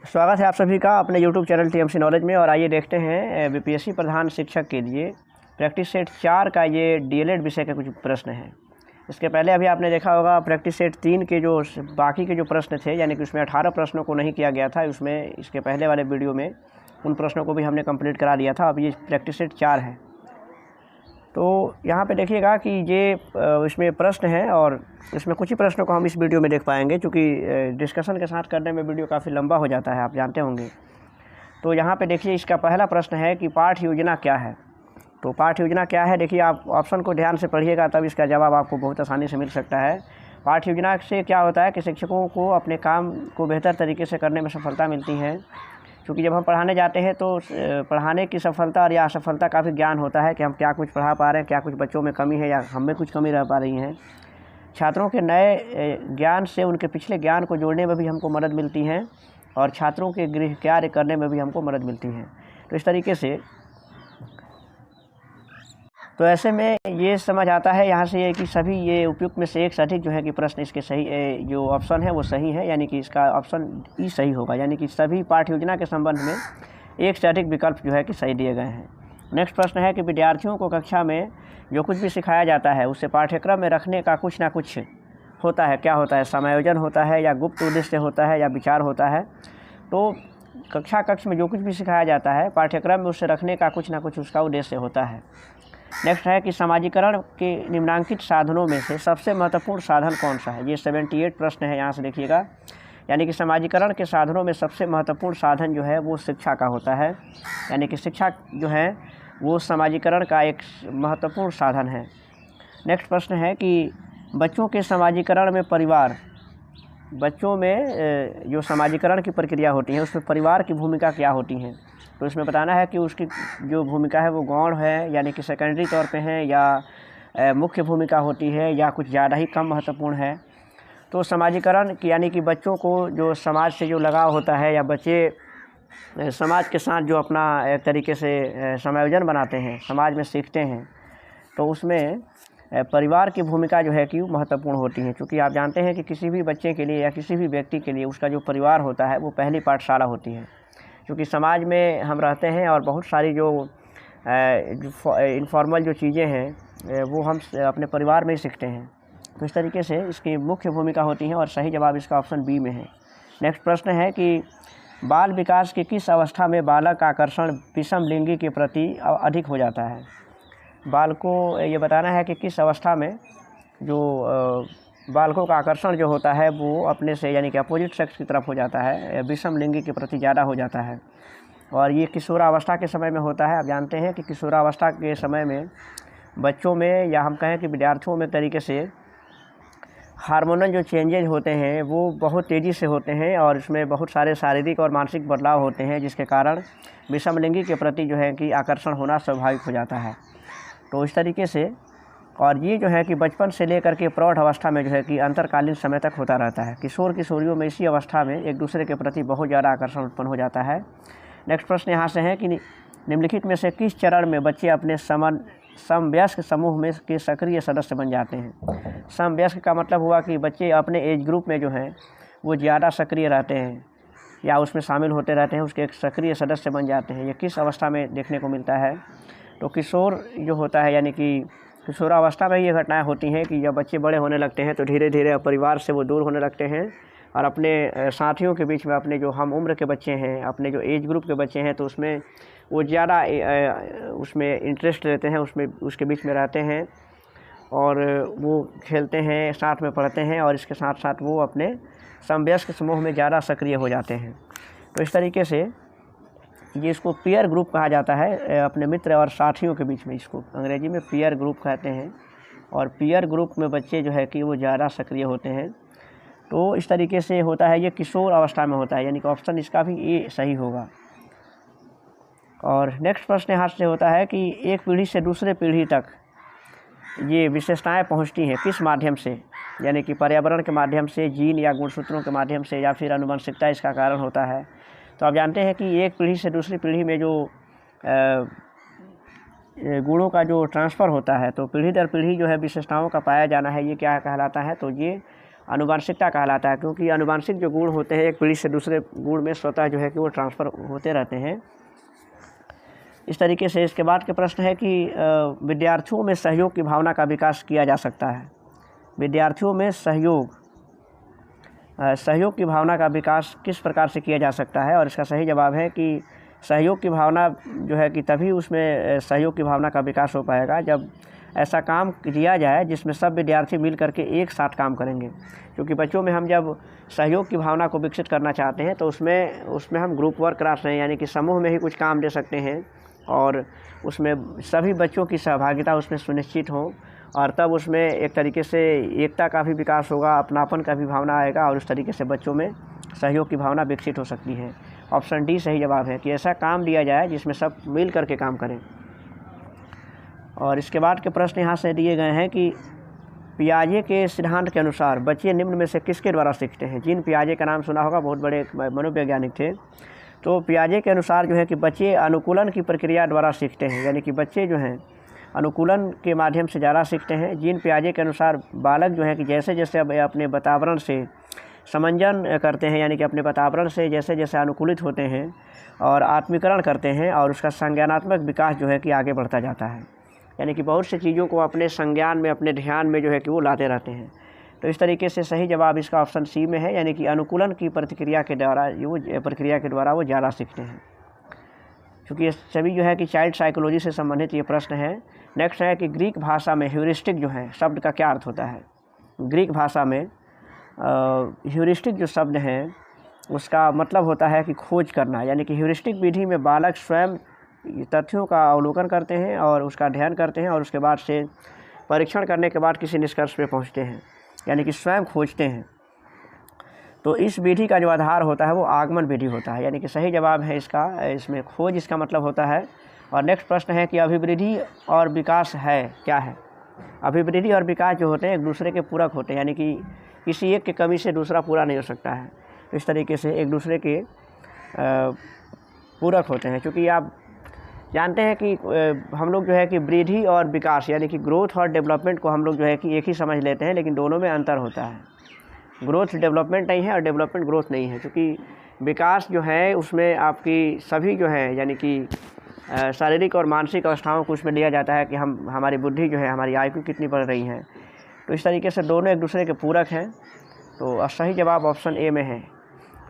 स्वागत है आप सभी का अपने YouTube चैनल टीएमसी नॉलेज में। और आइए देखते हैं बीपीएससी प्रधान शिक्षक के लिए प्रैक्टिस सेट 4 का ये डीएलएड विषय के कुछ प्रश्न हैं। इसके पहले अभी आपने देखा होगा प्रैक्टिस सेट 3 के जो बाकी के जो प्रश्न थे, यानी कि उसमें 18 प्रश्नों को नहीं किया गया था। उसमें इसके पहले वाले वीडियो में उन प्रश्नों को भी हमने कंप्लीट करा दिया था। अब ये प्रैक्टिस सेट 4 है। तो यहाँ पे देखिएगा कि ये इसमें प्रश्न है और इसमें कुछ ही प्रश्नों को हम इस वीडियो में देख पाएंगे, क्योंकि डिस्कशन के साथ करने में वीडियो काफ़ी लंबा हो जाता है, आप जानते होंगे। तो यहाँ पे देखिए, इसका पहला प्रश्न है कि पाठ योजना क्या है। तो पाठ योजना क्या है, देखिए आप ऑप्शन को ध्यान से पढ़िएगा, तब इसका जवाब आपको बहुत आसानी से मिल सकता है। पाठ योजना से क्या होता है कि शिक्षकों को अपने काम को बेहतर तरीके से करने में सफलता मिलती है। क्योंकि जब हम पढ़ाने जाते हैं तो पढ़ाने की सफलता और या असफलता का भी ज्ञान होता है कि हम क्या कुछ पढ़ा पा रहे हैं, क्या कुछ बच्चों में कमी है या हम में कुछ कमी रह पा रही है। छात्रों के नए ज्ञान से उनके पिछले ज्ञान को जोड़ने में भी हमको मदद मिलती है और छात्रों के गृह कार्य करने में भी हमको मदद मिलती है। तो इस तरीके से तो ऐसे में ये समझ आता है यहाँ से कि सभी ये उपयुक्त में से एक से अधिक जो है कि प्रश्न इसके सही जो ऑप्शन है वो सही है, यानी कि इसका ऑप्शन ई सही होगा। यानी कि सभी पाठ्य योजना के संबंध में एक से अधिक विकल्प जो है कि सही दिए गए हैं। नेक्स्ट प्रश्न है कि विद्यार्थियों को कक्षा में जो कुछ भी सिखाया जाता है उसे पाठ्यक्रम में रखने का कुछ ना कुछ होता है। क्या होता है? समायोजन होता है या गुप्त उद्देश्य होता है या विचार होता है। तो कक्ष में जो कुछ भी सिखाया जाता है पाठ्यक्रम में उसे रखने का कुछ ना कुछ उसका उद्देश्य होता है। नेक्स्ट है कि समाजीकरण के निम्नांकित साधनों में से सबसे महत्वपूर्ण साधन कौन सा है। ये 78 प्रश्न है, यहाँ से देखिएगा। यानी कि समाजीकरण के साधनों में सबसे महत्वपूर्ण साधन जो है वो शिक्षा का होता है। यानी कि शिक्षा जो है वो समाजीकरण का एक महत्वपूर्ण साधन है। नेक्स्ट प्रश्न है कि बच्चों के समाजीकरण में बच्चों में जो समाजीकरण की प्रक्रिया होती है उसमें परिवार की भूमिका क्या होती है। तो इसमें बताना है कि उसकी जो भूमिका है वो गौण है, यानी कि सेकेंडरी तौर पे है, या मुख्य भूमिका होती है, या कुछ ज़्यादा ही कम महत्वपूर्ण है। तो समाजीकरण की यानी कि बच्चों को जो समाज से जो लगाव होता है या बच्चे समाज के साथ जो अपना एक तरीके से समायोजन बनाते हैं, समाज में सीखते हैं, तो उसमें परिवार की भूमिका जो है कि महत्वपूर्ण होती है। क्योंकि आप जानते हैं कि किसी भी बच्चे के लिए या किसी भी व्यक्ति के लिए उसका जो परिवार होता है वो पहली पाठशाला होती है। क्योंकि समाज में हम रहते हैं और बहुत सारी जो इनफॉर्मल जो चीज़ें हैं वो हम अपने परिवार में ही सीखते हैं। तो इस तरीके से इसकी मुख्य भूमिका होती है और सही जवाब इसका ऑप्शन बी में है। नेक्स्ट प्रश्न है कि बाल विकास की किस अवस्था में बालक का आकर्षण विषम लिंगी के प्रति अधिक हो जाता है। बाल को ये बताना है कि किस अवस्था में जो बालकों का आकर्षण जो होता है वो अपने से यानी कि अपोजिट सेक्स की तरफ हो जाता है, विषम लिंगी के प्रति ज़्यादा हो जाता है। और ये किशोरावस्था के समय में होता है। आप जानते हैं कि किशोरावस्था के समय में बच्चों में या हम कहें कि विद्यार्थियों में तरीके से हार्मोनल जो चेंजेज होते हैं वो बहुत तेज़ी से होते हैं और इसमें बहुत सारे शारीरिक और मानसिक बदलाव होते हैं, जिसके कारण विषम लिंगी के प्रति जो है कि आकर्षण होना स्वाभाविक हो जाता है। तो इस तरीके से और ये जो है कि बचपन से लेकर के प्रौढ़ अवस्था में जो है कि अंतरकालीन समय तक होता रहता है। किशोर किशोरियों में इसी अवस्था में एक दूसरे के प्रति बहुत ज़्यादा आकर्षण उत्पन्न हो जाता है। नेक्स्ट प्रश्न यहाँ से है कि निम्नलिखित में से किस चरण में बच्चे अपने समवयस्क समूह में के सक्रिय सदस्य बन जाते हैं। समवयस्क का मतलब हुआ कि बच्चे अपने एज ग्रुप में जो हैं वो ज़्यादा सक्रिय रहते हैं या उसमें शामिल होते रहते हैं, उसके एक सक्रिय सदस्य बन जाते हैं। ये किस अवस्था में देखने को मिलता है। तो किशोर जो होता है यानी कि किशोरावस्था में ये घटनाएं होती हैं कि जब बच्चे बड़े होने लगते हैं तो धीरे धीरे परिवार से वो दूर होने लगते हैं और अपने साथियों के बीच में अपने जो हम उम्र के बच्चे हैं, अपने जो एज ग्रुप के बच्चे हैं, तो उसमें वो ज़्यादा उसमें इंटरेस्ट लेते हैं, उसमें उसके बीच में रहते हैं और वो खेलते हैं, साथ में पढ़ते हैं और इसके साथ साथ वो अपने समवयस्क समूह में ज़्यादा सक्रिय हो जाते हैं। तो इस तरीके से ये इसको पीयर ग्रुप कहा जाता है, अपने मित्र और साथियों के बीच में। इसको अंग्रेजी में पीयर ग्रुप कहते हैं और पीयर ग्रुप में बच्चे जो है कि वो ज़्यादा सक्रिय होते हैं। तो इस तरीके से होता है, ये किशोर अवस्था में होता है, यानी कि ऑप्शन इसका भी ए सही होगा। और नेक्स्ट प्रश्न यहाँ से होता है कि एक पीढ़ी से दूसरे पीढ़ी तक ये विशेषताएँ पहुँचती हैं किस माध्यम से। यानी कि पर्यावरण के माध्यम से, जीन या गुणसूत्रों के माध्यम से, या फिर आनुवंशिकता इसका कारण होता है। तो आप जानते हैं कि एक पीढ़ी से दूसरी पीढ़ी में जो गुणों का जो ट्रांसफ़र होता है, तो पीढ़ी दर पीढ़ी जो है विशेषताओं का पाया जाना है, ये क्या कहलाता है। तो ये आनुवांशिकता कहलाता है, क्योंकि आनुवांशिक जो गुण होते हैं एक पीढ़ी से दूसरे गुण में स्वतः जो है कि वो ट्रांसफ़र होते रहते हैं। इस तरीके से इसके बाद के प्रश्न है कि विद्यार्थियों में सहयोग की भावना का विकास किया जा सकता है। विद्यार्थियों में सहयोग की भावना का विकास किस प्रकार से किया जा सकता है, और इसका सही जवाब है कि सहयोग की भावना जो है कि तभी उसमें सहयोग की भावना का विकास हो पाएगा जब ऐसा काम किया जाए जिसमें सब विद्यार्थी मिल करके एक साथ काम करेंगे। क्योंकि बच्चों में हम जब सहयोग की भावना को विकसित करना चाहते हैं तो उसमें हम ग्रुप वर्क करा सकते हैं, यानी कि समूह में ही कुछ काम दे सकते हैं और उसमें सभी बच्चों की सहभागिता उसमें सुनिश्चित हो, और तब उसमें एक तरीके से एकता का भी विकास होगा, अपनापन का भी भावना आएगा, और उस तरीके से बच्चों में सहयोग की भावना विकसित हो सकती है। ऑप्शन डी सही जवाब है कि ऐसा काम दिया जाए जिसमें सब मिल करके काम करें। और इसके बाद के प्रश्न यहाँ से दिए गए हैं कि पियाजे के सिद्धांत के अनुसार बच्चे निम्न में से किसके द्वारा सीखते हैं। जीन पियाजे का नाम सुना होगा, बहुत बड़े मनोवैज्ञानिक थे। तो पियाजे के अनुसार जो है कि बच्चे अनुकूलन की प्रक्रिया द्वारा सीखते हैं, यानी कि बच्चे जो हैं अनुकूलन के माध्यम से ज़्यादा सीखते हैं। जीन पियाजे के अनुसार बालक जो है कि जैसे जैसे अपने वातावरण से समंजन करते हैं, यानी कि अपने वातावरण से जैसे जैसे अनुकूलित होते हैं और आत्मीकरण करते हैं, और उसका संज्ञानात्मक विकास जो है कि आगे बढ़ता जाता है, यानी कि बहुत सी चीज़ों को अपने संज्ञान में, अपने ध्यान में जो है कि वो लाते रहते हैं। तो इस तरीके से सही जवाब इसका ऑप्शन सी में है, यानी कि अनुकूलन की प्रक्रिया के द्वारा वो ज़्यादा सीखते हैं। क्योंकि ये सभी जो है कि चाइल्ड साइकोलॉजी से संबंधित ये प्रश्न है। नेक्स्ट है कि ग्रीक भाषा में ह्यूरिस्टिक जो है शब्द का क्या अर्थ होता है। ग्रीक भाषा में ह्यूरिस्टिक जो शब्द है उसका मतलब होता है कि खोज करना, यानी कि ह्यूरिस्टिक विधि में बालक स्वयं तथ्यों का अवलोकन करते हैं और उसका अध्ययन करते हैं, और उसके बाद से परीक्षण करने के बाद किसी निष्कर्ष पे पहुंचते हैं, यानी कि स्वयं खोजते हैं। तो इस विधि का जो आधार होता है वो आगमन विधि होता है, यानी कि सही जवाब है इसमें खोज इसका मतलब होता है। और नेक्स्ट प्रश्न है कि अभिवृद्धि और विकास है क्या है। अभिवृद्धि और विकास जो होते हैं एक दूसरे के पूरक होते हैं, यानी कि किसी एक की कमी से दूसरा पूरा नहीं हो सकता है। तो इस तरीके से एक दूसरे के पूरक होते हैं। क्योंकि आप जानते हैं कि हम लोग जो है कि वृद्धि और विकास, यानी कि ग्रोथ और डेवलपमेंट को हम लोग जो है कि एक ही समझ लेते हैं, लेकिन दोनों में अंतर होता है। ग्रोथ डेवलपमेंट नहीं है और डेवलपमेंट ग्रोथ नहीं है। क्योंकि विकास जो है उसमें आपकी सभी जो है, यानी कि शारीरिक और मानसिक अवस्थाओं को उसमें लिया जाता है कि हमारी बुद्धि जो है, हमारी आयु कितनी बढ़ रही है। तो इस तरीके से दोनों एक दूसरे के पूरक हैं। तो सही जवाब ऑप्शन ए में है।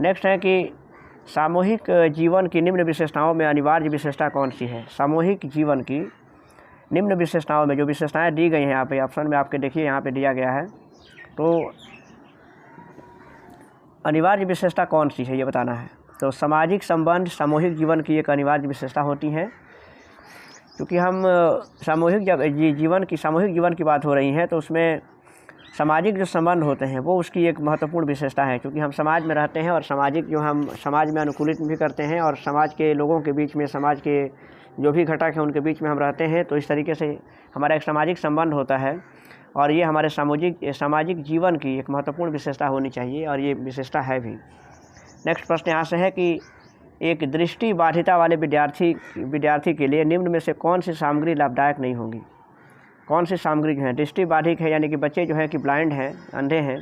नेक्स्ट है कि सामूहिक जीवन की निम्न विशेषताओं में अनिवार्य विशेषता कौन सी है। सामूहिक जीवन की निम्न विशेषताओं में जो विशेषताएं दी गई हैं यहाँ पे ऑप्शन में आपके देखिए यहाँ पे दिया गया है, तो अनिवार्य विशेषता कौन सी है ये बताना है। तो सामाजिक संबंध सामूहिक जीवन की एक अनिवार्य विशेषता होती है। क्योंकि हम सामूहिक जीवन की बात हो रही है तो उसमें सामाजिक जो संबंध होते हैं वो उसकी एक महत्वपूर्ण विशेषता है। क्योंकि हम समाज में रहते हैं और हम समाज में अनुकूलित भी करते हैं, और समाज के लोगों के बीच में, समाज के जो भी घटक हैं उनके बीच में हम रहते हैं। तो इस तरीके से हमारा एक सामाजिक संबंध होता है, और ये हमारे सामाजिक जीवन की एक महत्वपूर्ण विशेषता होनी चाहिए, और ये विशेषता है भी। नेक्स्ट प्रश्न यहाँ से है कि एक दृष्टि बाधिता वाले विद्यार्थी के लिए निम्न में से कौन सी सामग्री लाभदायक नहीं होगी। कौन सी सामग्री जो है दृष्टि बाधिक है, यानी कि बच्चे जो है कि ब्लाइंड हैं, अंधे हैं,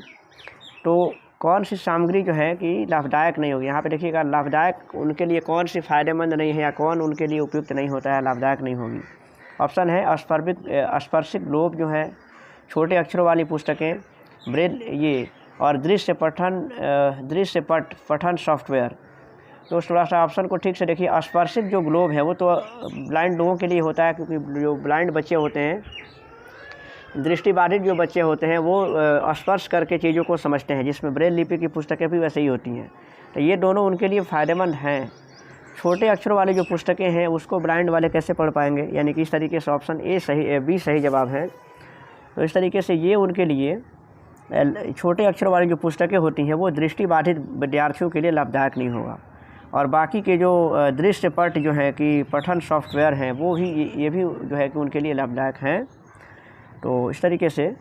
तो कौन सी सामग्री जो है कि लाभदायक नहीं होगी। यहाँ पे देखिएगा लाभदायक उनके लिए कौन सी फ़ायदेमंद नहीं है या कौन उनके लिए उपयुक्त नहीं होता है, लाभदायक नहीं होगी। ऑप्शन है स्पर्शिक लोभ जो है, छोटे अक्षरों वाली पुस्तकें, ब्रेल ये, और दृश्य पठन सॉफ्टवेयर। तो थोड़ा सा ऑप्शन को ठीक से देखिए। स्पर्शिक जो ग्लोब है वो तो ब्लाइंड लोगों के लिए होता है, क्योंकि जो ब्लाइंड बच्चे होते हैं, दृष्टिबाधित जो बच्चे होते हैं वो स्पर्श करके चीज़ों को समझते हैं, जिसमें ब्रेल लिपि की पुस्तकें भी वैसे ही होती हैं। तो ये दोनों उनके लिए फ़ायदेमंद हैं। छोटे अक्षरों वाली जो पुस्तकें हैं उसको ब्लाइंड वाले कैसे पढ़ पाएंगे, यानी कि इस तरीके से ऑप्शन बी सही जवाब है। तो इस तरीके से ये उनके लिए छोटे अक्षरों वाली जो पुस्तकें होती हैं वो दृष्टिबाधित विद्यार्थियों के लिए लाभदायक नहीं होगा, और बाकी के जो दृश्य पट जो है कि पठन सॉफ्टवेयर हैं वो भी ये भी जो है कि उनके लिए लाभदायक हैं। तो इस तरीके से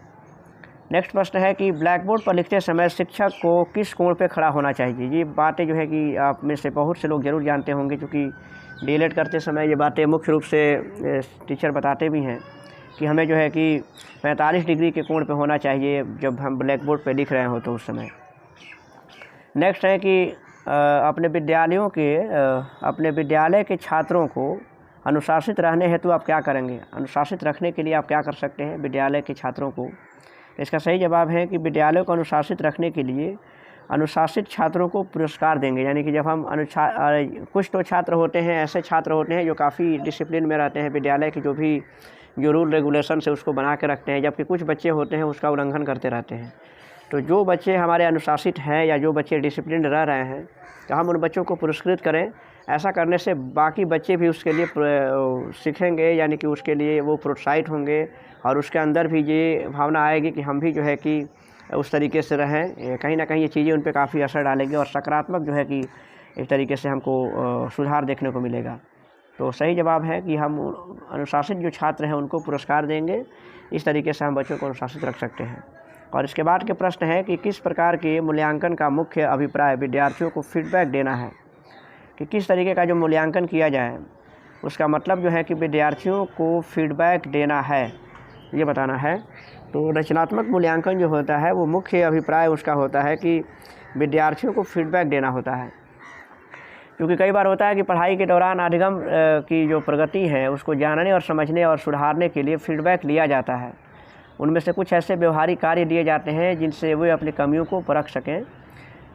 नेक्स्ट प्रश्न है कि ब्लैक बोर्ड पर लिखते समय शिक्षक को किस कोण पे खड़ा होना चाहिए। ये बातें जो है कि आप में से बहुत से लोग ज़रूर जानते होंगे, क्योंकि डीएलएड करते समय ये बातें मुख्य रूप से टीचर बताते भी हैं। कि हमें जो है कि 45 डिग्री के कोण पे होना चाहिए जब हम ब्लैक बोर्ड पे लिख रहे हो तो उस समय। नेक्स्ट है कि अपने विद्यालय के छात्रों को अनुशासित रहने हेतु आप क्या करेंगे? अनुशासित रखने के लिए आप क्या कर सकते हैं विद्यालय के छात्रों को? इसका सही जवाब है कि विद्यालय को अनुशासित रखने के लिए अनुशासित छात्रों को पुरस्कार देंगे। यानी कि जब हम कुछ तो छात्र होते हैं, ऐसे छात्र होते हैं जो काफ़ी डिसिप्लिन में रहते हैं, विद्यालय की जो रूल रेगुलेशन है उसको बना के रखते हैं, जबकि कुछ बच्चे होते हैं उसका उल्लंघन करते रहते हैं। तो जो बच्चे हमारे अनुशासित हैं या जो बच्चे डिसिप्लिन रह रहे हैं तो हम उन बच्चों को पुरस्कृत करें। ऐसा करने से बाकी बच्चे भी उसके लिए सीखेंगे, यानी कि उसके लिए वो प्रोत्साहित होंगे और उसके अंदर भी ये भावना आएगी कि हम भी जो है कि उस तरीके से रहें। कहीं ना कहीं ये चीज़ें उन पर काफ़ी असर डालेंगी और सकारात्मक जो है कि एक तरीके से हमको सुधार देखने को मिलेगा। तो सही जवाब है कि हम अनुशासित जो छात्र हैं उनको पुरस्कार देंगे। इस तरीके से हम बच्चों को अनुशासित रख सकते हैं। और इसके बाद के प्रश्न है कि किस प्रकार के मूल्यांकन का मुख्य अभिप्राय विद्यार्थियों को फीडबैक देना है, कि किस तरीके का जो मूल्यांकन किया जाए उसका मतलब जो है कि विद्यार्थियों को फीडबैक देना है, ये बताना है। तो रचनात्मक मूल्यांकन जो होता है वो मुख्य अभिप्राय उसका होता है कि विद्यार्थियों को फीडबैक देना होता है। क्योंकि कई बार होता है कि पढ़ाई के दौरान अधिगम की जो प्रगति है उसको जानने और समझने और सुधारने के लिए फीडबैक लिया जाता है। उनमें से कुछ ऐसे व्यवहारिक कार्य दिए जाते हैं जिनसे वे अपनी कमियों को परख सकें।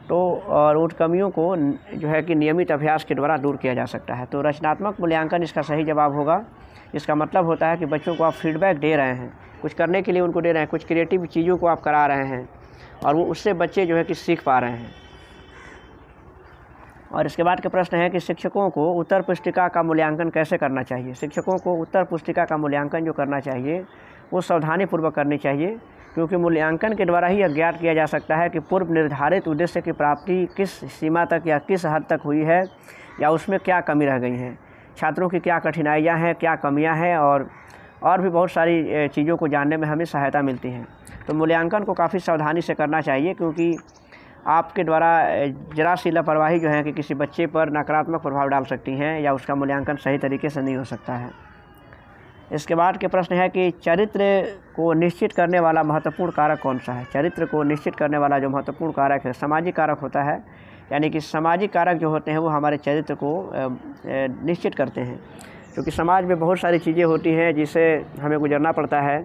तो और उन कमियों को जो है कि नियमित अभ्यास के द्वारा दूर किया जा सकता है। तो रचनात्मक मूल्यांकन इसका सही जवाब होगा। इसका मतलब होता है कि बच्चों को आप फीडबैक दे रहे हैं, कुछ करने के लिए उनको दे रहे हैं, कुछ क्रिएटिव चीज़ों को आप करा रहे हैं और वो उससे बच्चे जो है कि सीख पा रहे हैं। और इसके बाद का प्रश्न है कि शिक्षकों को उत्तर पुस्तिका का मूल्यांकन कैसे करना चाहिए? शिक्षकों को उत्तर पुस्तिका का मूल्यांकन जो करना चाहिए वो सावधानीपूर्वक करनी चाहिए, क्योंकि मूल्यांकन के द्वारा ही अज्ञात किया जा सकता है कि पूर्व निर्धारित उद्देश्य की प्राप्ति किस सीमा तक या किस हद तक हुई है या उसमें क्या कमी रह गई हैं, छात्रों की क्या कठिनाइयाँ हैं, क्या कमियाँ हैं और भी बहुत सारी चीज़ों को जानने में हमें सहायता मिलती है। तो मूल्यांकन को काफ़ी सावधानी से करना चाहिए, क्योंकि आपके द्वारा जरा सी लापरवाही जो है कि किसी बच्चे पर नकारात्मक प्रभाव डाल सकती हैं या उसका मूल्यांकन सही तरीके से नहीं हो सकता है। इसके बाद के प्रश्न है कि चरित्र को निश्चित करने वाला महत्वपूर्ण कारक कौन सा है? चरित्र को निश्चित करने वाला जो महत्वपूर्ण कारक है सामाजिक कारक होता है। यानी कि सामाजिक कारक जो होते हैं वो हमारे चरित्र को निश्चित करते हैं, क्योंकि समाज में बहुत सारी चीज़ें होती हैं जिससे हमें गुजरना पड़ता है।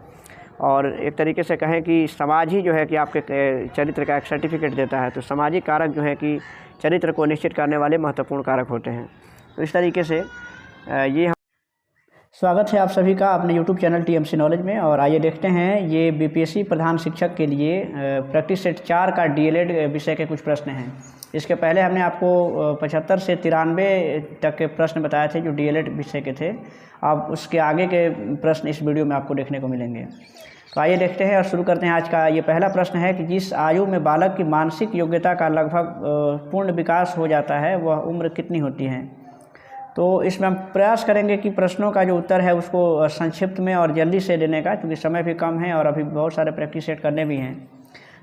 और एक तरीके से कहें कि समाज ही जो है कि आपके चरित्र का एक सर्टिफिकेट देता है। तो सामाजिक कारक जो है कि चरित्र को निश्चित करने वाले महत्वपूर्ण कारक होते हैं। तो इस तरीके से ये स्वागत है आप सभी का अपने YouTube चैनल TMC नॉलेज में। और आइए देखते हैं ये BPSC प्रधान शिक्षक के लिए प्रैक्टिस सेट 4 का DLED विषय के कुछ प्रश्न हैं। इसके पहले हमने आपको 75 से 93 तक के प्रश्न बताए थे जो DLED विषय के थे। अब उसके आगे के प्रश्न इस वीडियो में आपको देखने को मिलेंगे। तो आइए देखते हैं और शुरू करते हैं। आज का ये पहला प्रश्न है कि जिस आयु में बालक की मानसिक योग्यता का लगभग पूर्ण विकास हो जाता है वह उम्र कितनी होती है? तो इसमें हम प्रयास करेंगे कि प्रश्नों का जो उत्तर है उसको संक्षिप्त में और जल्दी से देने का, क्योंकि समय भी कम है और अभी बहुत सारे प्रैक्टिस सेट करने भी हैं।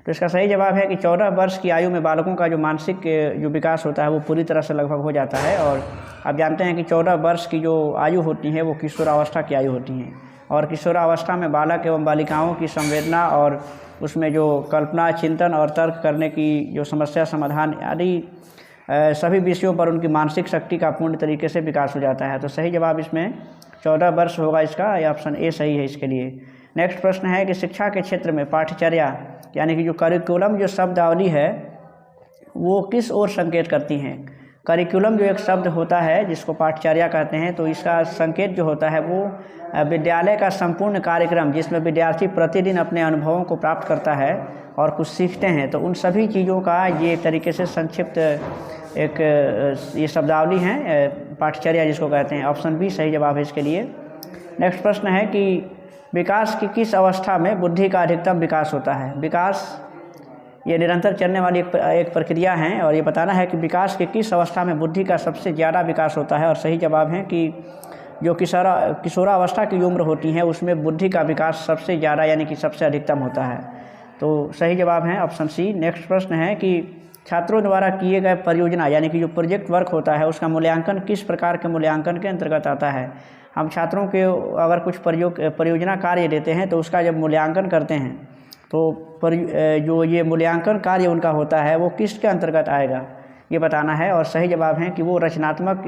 तो इसका सही जवाब है कि 14 वर्ष की आयु में बालकों का जो मानसिक जो विकास होता है वो पूरी तरह से लगभग हो जाता है। और आप जानते हैं कि 14 वर्ष की जो आयु होती है वो किशोरावस्था की आयु होती है। और किशोरावस्था में बालक एवं बालिकाओं की संवेदना और उसमें जो कल्पना, चिंतन और तर्क करने की जो समस्या समाधान आदि सभी विषयों पर उनकी मानसिक शक्ति का पूर्ण तरीके से विकास हो जाता है। तो सही जवाब इसमें 14 वर्ष होगा इसका, ये ऑप्शन ए सही है इसके लिए। नेक्स्ट प्रश्न है कि शिक्षा के क्षेत्र में पाठ्यचर्या यानी कि जो करिकुलम जो शब्दावली है वो किस ओर संकेत करती हैं? करिकुलम जो एक शब्द होता है जिसको पाठ्यचर्या कहते हैं, तो इसका संकेत जो होता है वो विद्यालय का संपूर्ण कार्यक्रम जिसमें विद्यार्थी प्रतिदिन अपने अनुभवों को प्राप्त करता है और कुछ सीखते हैं। तो उन सभी चीज़ों का ये एक तरीके से संक्षिप्त एक ये शब्दावली है पाठ्यचर्या जिसको कहते हैं। ऑप्शन बी सही जवाब है इसके लिए। नेक्स्ट प्रश्न है कि विकास की किस अवस्था में बुद्धि का अधिकतम विकास होता है? विकास ये निरंतर चलने वाली एक प्रक्रिया है और ये बताना है कि विकास की किस अवस्था में बुद्धि का सबसे ज़्यादा विकास होता है। और सही जवाब है कि जो किशोरावस्था की उम्र होती है उसमें बुद्धि का विकास सबसे ज़्यादा यानी कि सबसे अधिकतम होता है। तो सही जवाब है ऑप्शन सी। नेक्स्ट प्रश्न है कि छात्रों द्वारा किए गए परियोजना यानी कि जो प्रोजेक्ट वर्क होता है उसका मूल्यांकन किस प्रकार के मूल्यांकन के अंतर्गत आता है। हम छात्रों के अगर कुछ परियोजना कार्य देते हैं तो उसका जब मूल्यांकन करते हैं तो जो ये मूल्यांकन कार्य उनका होता है वो किसके अंतर्गत आएगा ये बताना है। और सही जवाब है कि वो रचनात्मक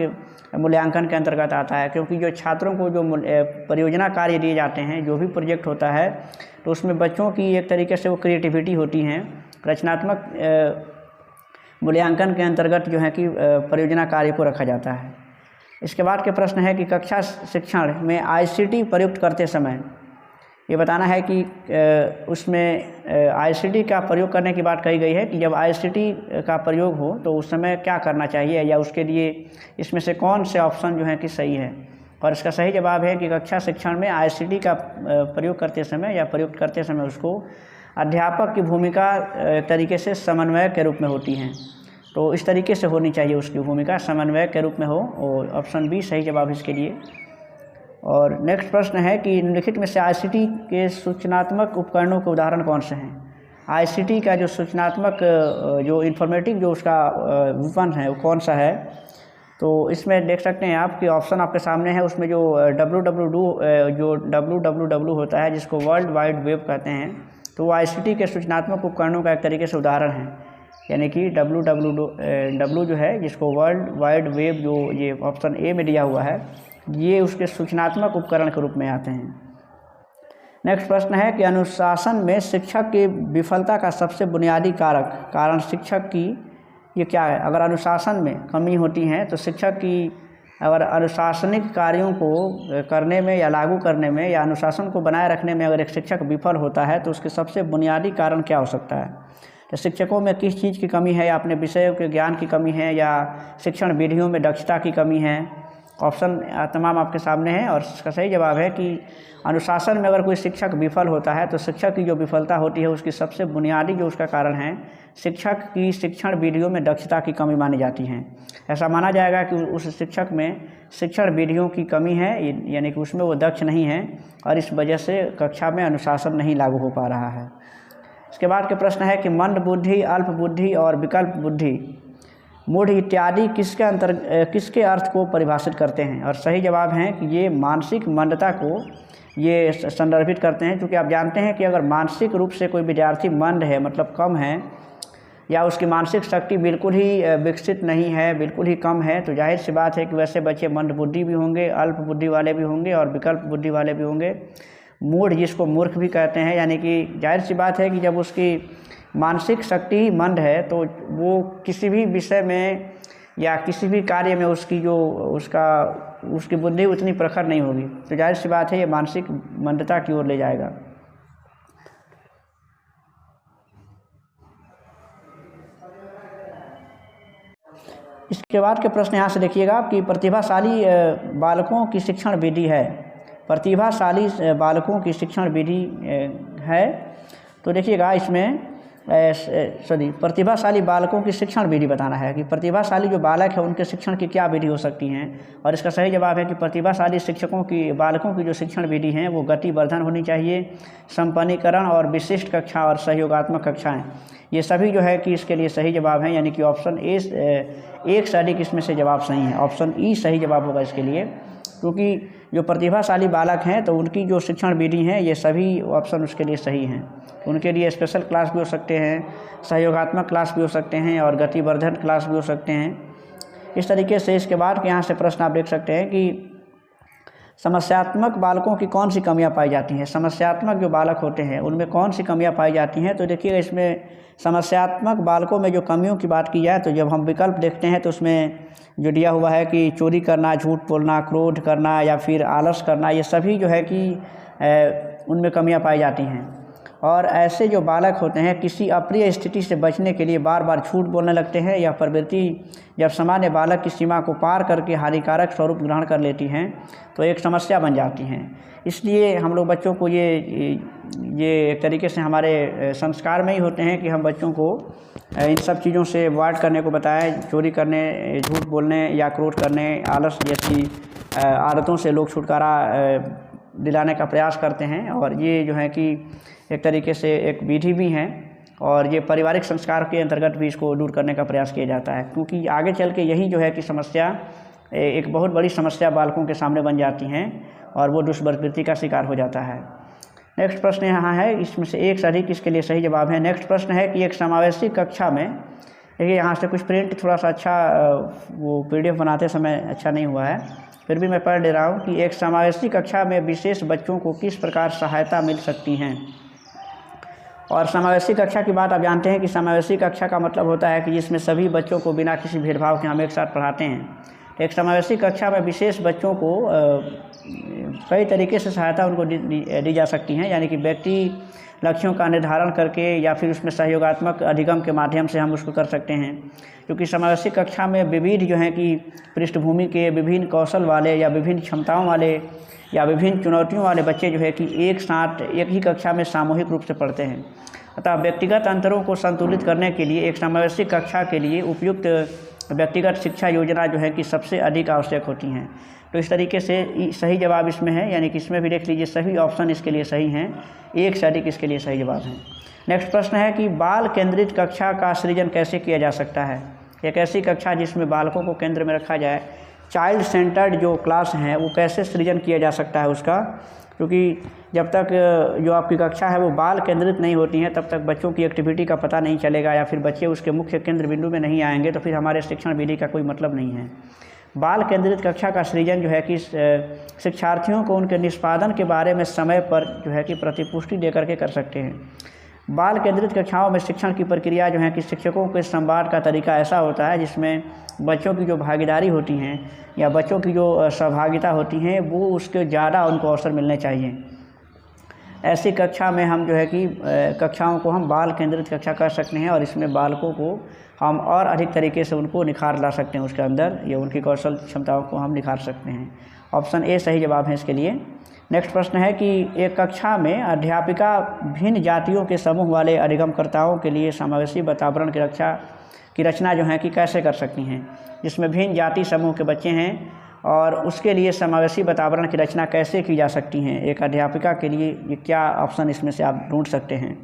मूल्यांकन के अंतर्गत आता है, क्योंकि जो छात्रों को जो परियोजना कार्य दिए जाते हैं, जो भी प्रोजेक्ट होता है, तो उसमें बच्चों की एक तरीके से वो क्रिएटिविटी होती हैं। रचनात्मक मूल्यांकन के अंतर्गत जो है कि परियोजना कार्य को रखा जाता है। इसके बाद के प्रश्न है कि कक्षा शिक्षण में ICT प्रयुक्त करते समय ये बताना है कि उसमें ICT का प्रयोग करने की बात कही गई है कि जब ICT का प्रयोग हो तो उस समय क्या करना चाहिए या उसके लिए इसमें से कौन से ऑप्शन जो है कि सही है। और इसका सही जवाब है कि कक्षा शिक्षण में ICT का प्रयोग करते समय या प्रयुक्त करते समय उसको अध्यापक की भूमिका तरीके से समन्वयक के रूप में होती हैं। तो इस तरीके से होनी चाहिए उसकी भूमिका, समन्वयक के रूप में हो, और ऑप्शन बी सही जवाब इसके लिए। और नेक्स्ट प्रश्न है कि निम्नलिखित में से ICT के सूचनात्मक उपकरणों के उदाहरण कौन से हैं। ICT का जो सूचनात्मक जो इंफॉर्मेटिव जो उसका विपन है वो कौन सा है। तो इसमें देख सकते हैं आप कि ऑप्शन आपके सामने है, उसमें जो www होता है जिसको वर्ल्ड वाइड वेब कहते हैं, तो वो ICT के सूचनात्मक उपकरणों का एक तरीके से उदाहरण है। यानी कि www जो है जिसको वर्ल्ड वाइड वेब जो ये ऑप्शन ए में दिया हुआ है, ये उसके सूचनात्मक उपकरण के रूप में आते हैं। नेक्स्ट प्रश्न है कि अनुशासन में शिक्षक की विफलता का सबसे बुनियादी कारण शिक्षक की ये क्या है। अगर अनुशासन में कमी होती है तो शिक्षक की अगर अनुशासनिक कार्यों को करने में या लागू करने में या अनुशासन को बनाए रखने में अगर एक शिक्षक विफल होता है तो उसके सबसे बुनियादी कारण क्या हो सकता है। तो शिक्षकों में किस चीज़ की कमी है, या अपने विषयों के ज्ञान की कमी है, या शिक्षण विधियों में दक्षता की कमी है। ऑप्शन तमाम आपके सामने हैं और इसका सही जवाब है कि अनुशासन में अगर कोई शिक्षक विफल होता है तो शिक्षक की जो विफलता होती है उसकी सबसे बुनियादी जो उसका कारण है शिक्षक की शिक्षण विधियों में दक्षता की कमी मानी जाती है। ऐसा माना जाएगा कि उस शिक्षक में शिक्षण विधियों की कमी है, यानी कि उसमें वो दक्ष नहीं है और इस वजह से कक्षा में अनुशासन नहीं लागू हो पा रहा है। इसके बाद के प्रश्न है कि मंद बुद्धि, अल्प बुद्धि और विकल्प बुद्धि, मूढ़ इत्यादि किसके अर्थ को परिभाषित करते हैं। और सही जवाब है कि ये मानसिक मंदता को ये संदर्भित करते हैं, क्योंकि आप जानते हैं कि अगर मानसिक रूप से कोई विद्यार्थी मंद है मतलब कम है, या उसकी मानसिक शक्ति बिल्कुल ही विकसित नहीं है, बिल्कुल ही कम है, तो जाहिर सी बात है कि वैसे बच्चे मंद बुद्धि भी होंगे, अल्प बुद्धि वाले भी होंगे और विकल्प बुद्धि वाले भी होंगे। मूढ़ जिसको मूर्ख भी कहते हैं, यानी कि जाहिर सी बात है कि जब उसकी मानसिक शक्ति ही मंद है तो वो किसी भी विषय में या किसी भी कार्य में उसकी बुद्धि उतनी प्रखर नहीं होगी, तो जाहिर सी बात है ये मानसिक मंदता की ओर ले जाएगा। इसके बाद के प्रश्न यहाँ से देखिएगा कि प्रतिभाशाली बालकों की शिक्षण विधि है। प्रतिभाशाली बालकों की शिक्षण विधि है, तो देखिएगा इसमें प्रतिभाशाली बालकों की शिक्षण विधि बताना है कि प्रतिभाशाली जो बालक है उनके शिक्षण की क्या विधि हो सकती हैं। और इसका सही जवाब है कि प्रतिभाशाली बालकों की जो शिक्षण विधि हैं वो गतिवर्धन होनी चाहिए, संपन्नीकरण और विशिष्ट कक्षा और सहयोगात्मक कक्षाएं, ये सभी जो है कि इसके लिए सही जवाब है। यानी कि ऑप्शन ए एक से अधिक इसमें से जवाब सही है, ऑप्शन ई सही जवाब होगा इसके लिए, क्योंकि जो प्रतिभाशाली बालक हैं तो उनकी जो शिक्षण विधि हैं ये सभी ऑप्शन उसके लिए सही हैं। उनके लिए स्पेशल क्लास भी हो सकते हैं, सहयोगात्मक क्लास भी हो सकते हैं और गतिवर्धन क्लास भी हो सकते हैं। इस तरीके से इसके बाद के यहाँ से प्रश्न आप देख सकते हैं कि समस्यात्मक बालकों की कौन सी कमियां पाई जाती हैं। समस्यात्मक जो बालक होते हैं उनमें कौन सी कमियां पाई जाती हैं। तो देखिएगा इसमें समस्यात्मक बालकों में जो कमियों की बात की जाए तो जब हम विकल्प देखते हैं तो उसमें जो दिया हुआ है कि चोरी करना, झूठ बोलना, क्रोध करना या फिर आलस करना, ये सभी जो है कि उनमें कमियां पाई जाती हैं। और ऐसे जो बालक होते हैं किसी अप्रिय स्थिति से बचने के लिए बार बार झूठ बोलने लगते हैं। यह प्रवृत्ति जब सामान्य बालक की सीमा को पार करके हानिकारक स्वरूप ग्रहण कर लेती हैं तो एक समस्या बन जाती हैं। इसलिए हम लोग बच्चों को ये एक तरीके से हमारे संस्कार में ही होते हैं कि हम बच्चों को इन सब चीज़ों से अवॉइड करने को बताएं। चोरी करने, झूठ बोलने या क्रोध करने, आलस जैसी आदतों से लोग छुटकारा दिलाने का प्रयास करते हैं। और ये जो है कि एक तरीके से एक विधि भी हैं और ये पारिवारिक संस्कार के अंतर्गत भी इसको दूर करने का प्रयास किया जाता है, क्योंकि आगे चल के यही जो है कि समस्या एक बहुत बड़ी समस्या बालकों के सामने बन जाती हैं और वो दुष्प्रवृत्ति का शिकार हो जाता है। नेक्स्ट प्रश्न यहाँ है, इसमें से एक से अधिक इसके लिए सही जवाब है। नेक्स्ट प्रश्न है कि एक समावेशी कक्षा में, देखिए यहाँ से कुछ प्रिंट थोड़ा सा अच्छा वो PDF बनाते समय अच्छा नहीं हुआ है, फिर भी मैं पढ़ ले रहा हूँ कि एक समावेशी कक्षा में विशेष बच्चों को किस प्रकार सहायता मिल सकती हैं। और समावेशी कक्षा की बात आप जानते हैं कि समावेशी कक्षा का मतलब होता है कि जिसमें सभी बच्चों को बिना किसी भेदभाव के हम एक साथ पढ़ाते हैं। एक समावेशी कक्षा में विशेष बच्चों को कई तरीके से सहायता उनको दी जा सकती हैं, यानी कि व्यक्ति लक्ष्यों का निर्धारण करके या फिर उसमें सहयोगात्मक अधिगम के माध्यम से हम उसको कर सकते हैं, क्योंकि समावेशी कक्षा में विविध जो है कि पृष्ठभूमि के विभिन्न कौशल वाले या विभिन्न क्षमताओं वाले या विभिन्न चुनौतियों वाले बच्चे जो है कि एक साथ एक ही कक्षा में सामूहिक रूप से पढ़ते हैं। अतः व्यक्तिगत अंतरों को संतुलित करने के लिए एक समावेशी कक्षा के लिए उपयुक्त व्यक्तिगत शिक्षा योजना जो है कि सबसे अधिक आवश्यक होती हैं। तो इस तरीके से सही जवाब इसमें है, यानी कि इसमें भी देख लीजिए सभी ऑप्शन इसके लिए सही हैं, एक से अधिक इसके लिए सही जवाब हैं। नेक्स्ट प्रश्न है कि बाल केंद्रित कक्षा का सृजन कैसे किया जा सकता है। एक ऐसी कक्षा जिसमें बालकों को केंद्र में रखा जाए, चाइल्ड सेंटर्ड जो क्लास हैं वो कैसे सृजन किया जा सकता है उसका, क्योंकि जब तक जो आपकी कक्षा है वो बाल केंद्रित नहीं होती हैं तब तक बच्चों की एक्टिविटी का पता नहीं चलेगा या फिर बच्चे उसके मुख्य केंद्र बिंदु में नहीं आएंगे, तो फिर हमारे शिक्षण विधि का कोई मतलब नहीं है। बाल केंद्रित कक्षा का सृजन जो है कि शिक्षार्थियों को उनके निष्पादन के बारे में समय पर जो है कि प्रतिपुष्टि दे करके कर सकते हैं। बाल केंद्रित कक्षाओं में शिक्षण की प्रक्रिया जो है कि शिक्षकों के संवाद का तरीका ऐसा होता है जिसमें बच्चों की जो भागीदारी होती हैं या बच्चों की जो सहभागिता होती हैं वो उसके ज़्यादा उनको अवसर मिलने चाहिए। ऐसी कक्षा में हम जो है कि कक्षाओं को हम बाल केंद्रित कक्षा कर सकते हैं और इसमें बालकों को हम और अधिक तरीके से उनको निखार ला सकते हैं, उसके अंदर या उनकी कौशल क्षमताओं को हम निखार सकते हैं। ऑप्शन ए सही जवाब है इसके लिए। नेक्स्ट प्रश्न है कि एक कक्षा में अध्यापिका भिन्न जातियों के समूह वाले अधिगमकर्ताओं के लिए समावेशी वातावरण की रचना जो है कि कैसे कर सकती हैं, जिसमें भिन्न जाति समूह के बच्चे हैं और उसके लिए समावेशी वातावरण की रचना कैसे की जा सकती हैं एक अध्यापिका के लिए, ये क्या ऑप्शन इसमें से आप ढूंढ सकते हैं।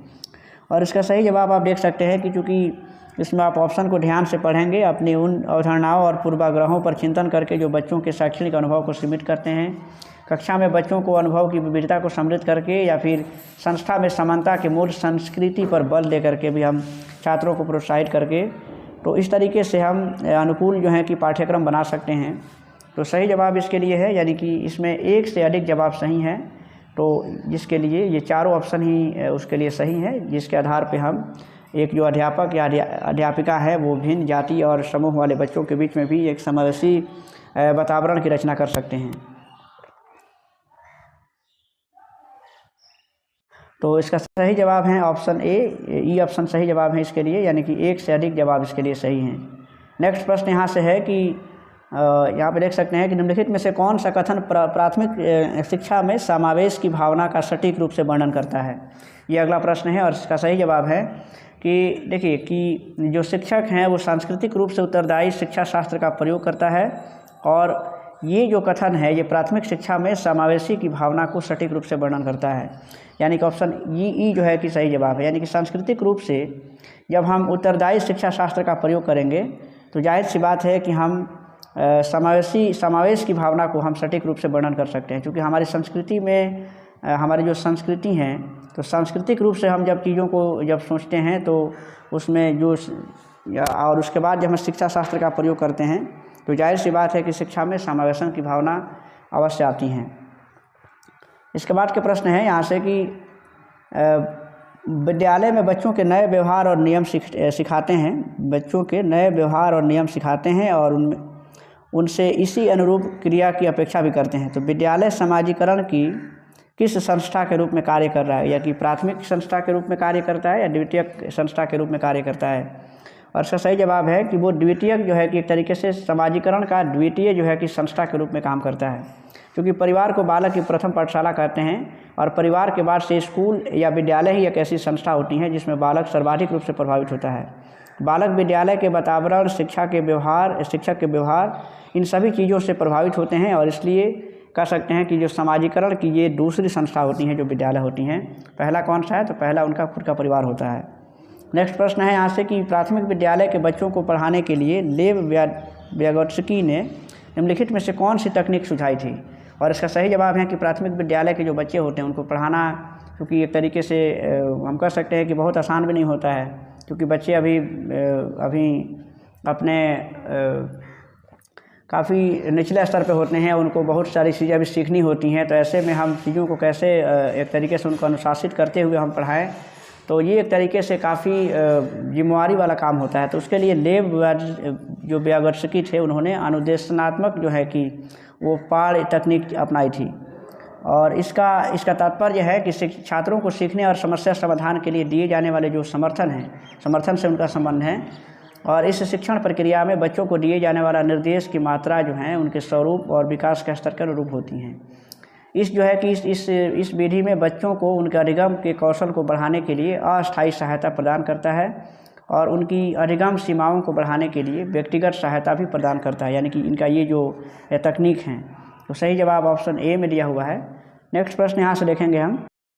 और इसका सही जवाब आप देख सकते हैं कि चूँकि इसमें आप ऑप्शन को ध्यान से पढ़ेंगे, अपनी उन अवधारणाओं और पूर्वाग्रहों पर चिंतन करके जो बच्चों के शैक्षणिक अनुभव को सीमित करते हैं, कक्षा में बच्चों को अनुभव की विविधता को समृद्ध करके या फिर संस्था में समानता के मूल संस्कृति पर बल दे करके भी हम छात्रों को प्रोत्साहित करके, तो इस तरीके से हम अनुकूल जो है कि पाठ्यक्रम बना सकते हैं। तो सही जवाब इसके लिए है, यानी कि इसमें एक से अधिक जवाब सही हैं, तो जिसके लिए ये चारों ऑप्शन ही उसके लिए सही है, जिसके आधार पे हम एक जो अध्यापक या अध्यापिका है वो भिन्न जाति और समूह वाले बच्चों के बीच में भी एक समावेशी वातावरण की रचना कर सकते हैं। तो इसका सही जवाब है ऑप्शन ए, ई ऑप्शन सही जवाब है इसके लिए, यानी कि एक से अधिक जवाब इसके लिए सही हैं। नेक्स्ट प्रश्न यहाँ से है कि यहाँ पे देख सकते हैं कि निम्नलिखित में से कौन सा कथन प्राथमिक शिक्षा में समावेश की भावना का सटीक रूप से वर्णन करता है। ये अगला प्रश्न है और इसका सही जवाब है कि देखिए कि जो शिक्षक हैं वो सांस्कृतिक रूप से उत्तरदायी शिक्षा शास्त्र का प्रयोग करता है और ये जो कथन है ये प्राथमिक शिक्षा में समावेशी की भावना को सटीक रूप से वर्णन करता है, यानी कि ऑप्शन ई जो है कि सही जवाब है। यानी कि सांस्कृतिक रूप से जब हम उत्तरदायी शिक्षा शास्त्र का प्रयोग करेंगे तो जाहिर सी बात है कि हम समावेश की भावना को हम सटीक रूप से वर्णन कर सकते हैं, क्योंकि हमारी संस्कृति में हमारी जो संस्कृति हैं तो सांस्कृतिक रूप से हम जब चीज़ों को जब सोचते हैं तो उसमें जो और उसके जब हम शिक्षा शास्त्र का प्रयोग करते हैं तो जाहिर सी बात है कि शिक्षा में समावेशन की भावना अवश्य आती हैं। इसके बाद के प्रश्न है यहाँ से कि विद्यालय में बच्चों के नए व्यवहार और नियम सिखाते हैं, बच्चों के नए व्यवहार और नियम सिखाते हैं और उनसे इसी अनुरूप क्रिया की अपेक्षा भी करते हैं। तो विद्यालय समाजीकरण की किस संस्था के रूप में कार्य कर रहा है, या कि प्राथमिक संस्था के रूप में कार्य करता है या द्वितीयक संस्था के रूप में कार्य करता है। और इसका सही जवाब है कि वो द्वितीयक जो है कि एक तरीके से समाजीकरण का द्वितीय जो है कि संस्था के रूप में काम करता है, क्योंकि परिवार को बालक की प्रथम पाठशाला कहते हैं और परिवार के बाद से स्कूल या विद्यालय ही एक ऐसी संस्था होती है जिसमें बालक सर्वाधिक रूप से प्रभावित होता है। बालक विद्यालय के वातावरण, शिक्षक के व्यवहार इन सभी चीज़ों से प्रभावित होते हैं और इसलिए कह सकते हैं कि जो समाजीकरण की ये दूसरी संस्था होती हैं जो विद्यालय होती हैं। पहला कौन सा है, तो पहला उनका खुद का परिवार होता है। नेक्स्ट प्रश्न है यहाँ से कि प्राथमिक विद्यालय के बच्चों को पढ़ाने के लिए लेव व्यागोत्स्की ने निम्नलिखित में से कौन सी तकनीक सुझाई थी। और इसका सही जवाब है कि प्राथमिक विद्यालय के जो बच्चे होते हैं उनको पढ़ाना, क्योंकि एक तरीके से हम कह सकते हैं कि बहुत आसान भी नहीं होता है, क्योंकि बच्चे अभी अपने काफ़ी निचले स्तर पे होते हैं, उनको बहुत सारी चीज़ें अभी सीखनी होती हैं। तो ऐसे में हम चीज़ों को कैसे एक तरीके से उनको अनुशासित करते हुए हम पढ़ाएं, तो ये एक तरीके से काफ़ी जिम्मेवारी वाला काम होता है। तो उसके लिए लेव जो व्यागोत्स्की थे उन्होंने अनुदेशनात्मक जो है कि वो पाढ़ तकनीक अपनाई थी। और इसका तात्पर्य है कि छात्रों को सीखने और समस्या समाधान के लिए दिए जाने वाले जो समर्थन से उनका संबंध है, और इस शिक्षण प्रक्रिया में बच्चों को दिए जाने वाला निर्देश की मात्रा जो है उनके स्वरूप और विकास के स्तर के अनुरूप होती हैं। इस विधि में बच्चों को उनके अधिगम के कौशल को बढ़ाने के लिए अस्थायी सहायता प्रदान करता है और उनकी अधिगम सीमाओं को बढ़ाने के लिए व्यक्तिगत सहायता भी प्रदान करता है। यानी कि इनका ये जो तकनीक हैं, तो सही जवाब ऑप्शन ए में दिया हुआ है। नेक्स्ट प्रश्न यहाँ से देखेंगे हम